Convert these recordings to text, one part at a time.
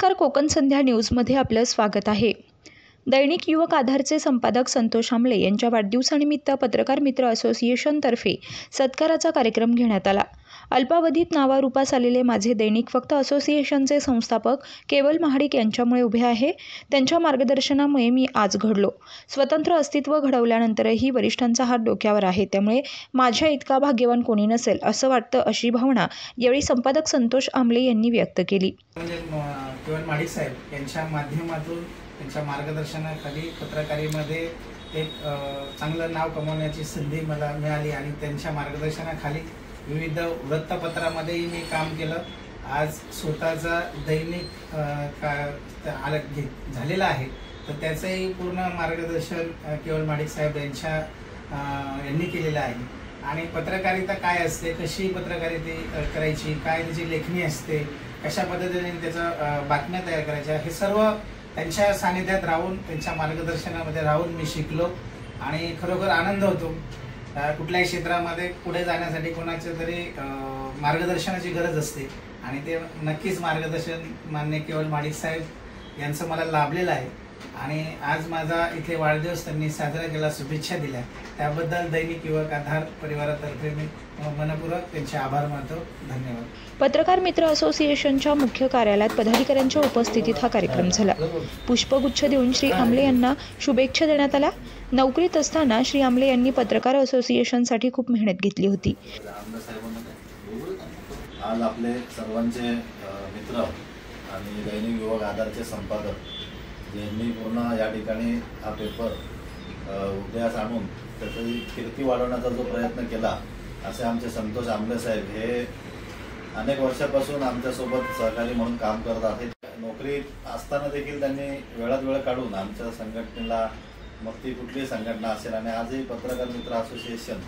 नमस्कार, कोकण संध्या न्यूजमध्ये आपलं स्वागत आहे। दैनिक युवक आधारचे संपादक संतोष आमले यांच्या वाढदिवसानिमित्त पत्रकार मित्र असोसिएशनतर्फे सत्काराचा कार्यक्रम घेण्यात आला। अल्पावधीत नावारूपास आलेले माझे दैनिक फक्त असोसिएशनचे संस्थापक केवल महाडिक यांच्यामुळे उभे आहे। त्यांच्या मार्गदर्शनामुळे मी आज घडलो। स्वतंत्र अस्तित्व घडवल्यानंतरही वरिष्ठांचा हात डोक्यावर आहे, त्यामुळे माझ्या इतका भाग्यवान कोणी नसेल असं वाटतं, अशी भावना यावेळी संपादक संतोष आमले यांनी व्यक्त केली। केवल महाडिक साहेब यांच्या माध्यमातून त्यांच्या मार्गदर्शनाखाली पत्रकारितेमध्ये एक चांगलं नाव कमवण्याची संधी मला मिळाली आणि त्यांच्या मार्गदर्शनाखाली विविध वृत्तपत्रांमध्येही मी काम केलं। आज स्वतःचा दैनिक झालेला आहे, तर त्याचंही पूर्ण मार्गदर्शन केवल महाडिक साहेब यांनी केलेलं आहे। आणि पत्रकारिता काय असते, कशी पत्रकारिता करायची, काय त्याची लेखणी असते, कशा पद्धतीने त्याचं बातम्या तयार करायच्या, हे सर्व त्यांच्या सानिध्यात राहून त्यांच्या मार्गदर्शनामध्ये राहून मी शिकलो आणि खरोखर आनंद होतो। कुठल्याही क्षेत्रामध्ये पुढे जाण्यासाठी कोणाच्या तरी मार्गदर्शनाची गरज असते आणि ते नक्कीच मार्गदर्शन माननीय केवल महाडिक साहेब यांचं मला लाभलेलं आहे। आणि आज माझा इथे वाढदिवस त्यांनी साजरा केला, शुभेच्छा दिल्या, त्याबद्दल दैनिक युवक आधार परिवारातर्फे मी मनपूर्वक त्यांचे आभार मानतो। धन्यवाद। पत्रकार मित्र असोसिएशनच्या मुख्य कार्यालयात पदाधिकाऱ्यांच्या उपस्थितीत हा कार्यक्रम झाला। पुष्पगुच्छ देऊन श्री आमले यांना शुभेच्छा देण्यात आल्या। नोकरीत असताना श्री आमले यांनी पत्रकार असोसिएशनसाठी खूप मेहनत घेतली होती। आज आपले सर्वांचे मित्र आणि दैनिक युवक आधारचे संपादक ज्यांनी पूर्ण या ठिकाणी हा पेपर उदयास आणून त्याची कीर्ती वाढवण्याचा जो प्रयत्न केला, असे आमचे संतोष आमले साहेब हे अनेक वर्षापासून आमच्यासोबत सहकारी म्हणून काम करत आहेत। नोकरीत असताना देखील त्यांनी वेळात वेळ काढून आमच्या संघटनेला, मग ती कुठलीही संघटना असेल, आणि आजही पत्रकार मित्र असोसिएशन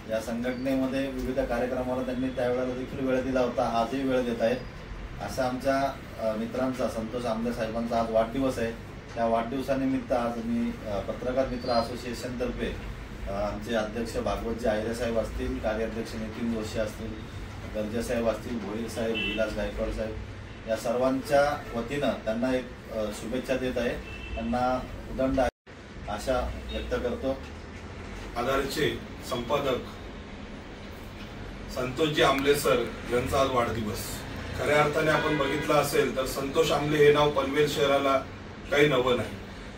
या संघटनेमध्ये विविध कार्यक्रमाला त्यांनी त्यावेळेला देखील वेळ दिला होता, आजही वेळ देत आहेत। असा आमच्या मित्रांचा, संतोष आमले साहेबांचा आज वाढदिवस आहे। त्या वाढदिवसानिमित्त आज मी पत्रकार मित्र असोसिएशनतर्फे आमचे अध्यक्ष भागवतजी आयरे साहेब असतील, कार्याध्यक्ष नितीन जोशी असतील, गर्जे साहेब असतील, भोईर साहेब, विलास गायकवाड साहेब, या सर्वांच्या वतीनं त्यांना एक शुभेच्छा देत आहे। त्यांना उदंड आशा व्यक्त करतो। आधारचे संपादक संतोषजी आमले सर यांचा आज वाढदिवस। खऱ्या अर्थाने आपण बघितलं असेल तर संतोष आमले हे नाव पनवेल शहराला काही नवं नाही,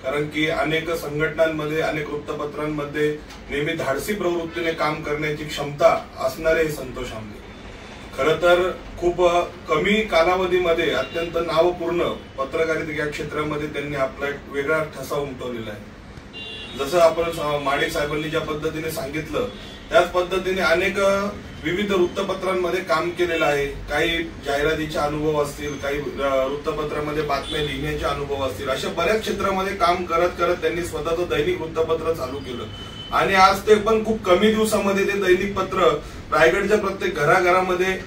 कारण की अनेक संघटनांमध्ये, अनेक वृत्तपत्रांमध्ये नेहमी धाडसी प्रवृत्तीने काम करण्याची क्षमता असणारे हे संतोष आमले खरं तर खूप कमी कालावधीमध्ये अत्यंत नावपूर्ण पत्रकारिता या क्षेत्रामध्ये त्यांनी आपला एक वेगळा ठसा उमटवलेला आहे। जसं आपण महाडिक साहेबांनी ज्या पद्धतीने सांगितलं, त्याच पद्धतीने अनेक विविध वृत्तपत्रांमध्ये काम केलेलं आहे। काही जाहिरातीचे अनुभव असतील, काही वृत्तपत्रामध्ये बातम्या लिहिण्याचे अनुभव असतील, अशा बऱ्याच क्षेत्रामध्ये काम करत करत त्यांनी स्वतःचं दैनिक वृत्तपत्र चालू केलं आणि आज ते पण खूप कमी दिवसामध्ये ते दैनिक पत्र रायगडच्या प्रत्येक घराघरामध्ये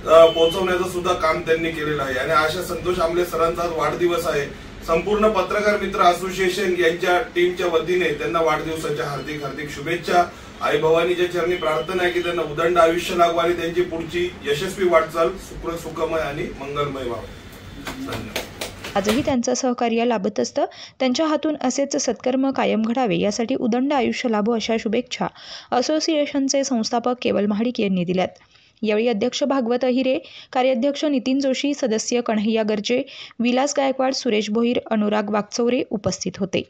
पोहोचवण्याचं सुद्धा काम त्यांनी केलेलं आहे। आणि अशा संतोष आमले सरांचा वाढदिवस आहे। संपूर्ण पत्रकार मित्र असोसिएशन यांच्या टीमच्या वतीने त्यांना वाढदिवसाच्या हार्दिक हार्दिक शुभेच्छा। आई भवानीच्या चरणी प्रार्थना आहे की त्यांना उदंड आयुष्य लाभो आणि त्यांची पुढची यशस्वी वाटचाल सुखमय आणि मंगलमय व्हावी। धन्यवाद। आजही त्यांचं सहकार्य लाभत असतं। त्यांच्या हातून असेच सत्कर्म कायम घडावे, यासाठी उदंड आयुष्य लाभो अशा शुभेच्छा असोसिएशनचे संस्थापक केवल महाडिक यांनी दिल्यात। यावेळी अध्यक्ष भागवत अहिरे, कार्याध्यक्ष नितीन जोशी, सदस्य कन्हैया गर्जे, विलास गायकवाड, सुरेश भोईर, अनुराग वागचौरे उपस्थित होते।